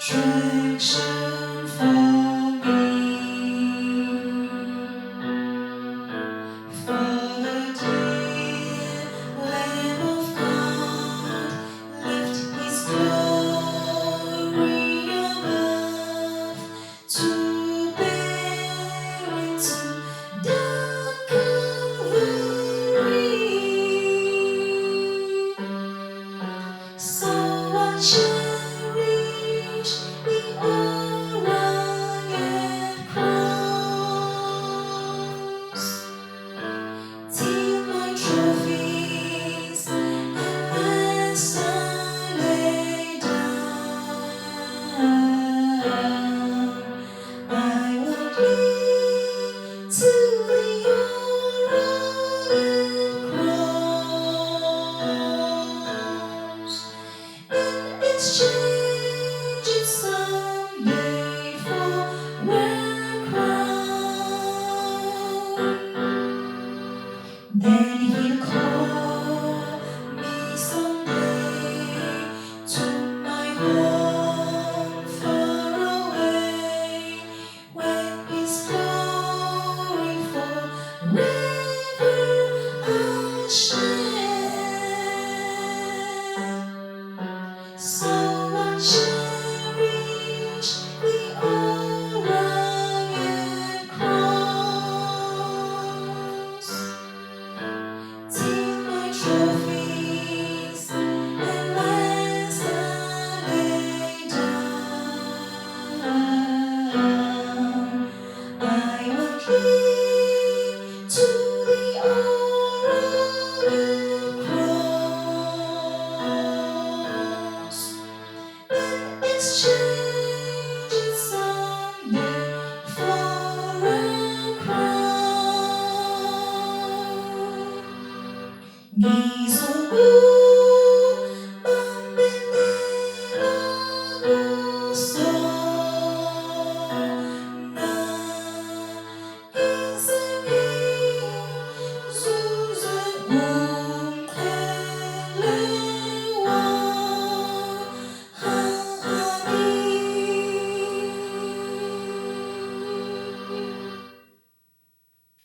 attraction for me. For the dear Lamb of God left His glory above to bear into dark Calvary. So I cherish the all-rugged cross, till my trophies at last I lay down. I will cling to the all-rugged cross, in exchange it someday for one crown. Then He'll call me someday to my home far away, when His glory forever I'll share. So I cherish the all-rugged cross, till my trophies at last I lay down. I will cling to the all-rugged cross, in exchange it someday for a crown. Gaze on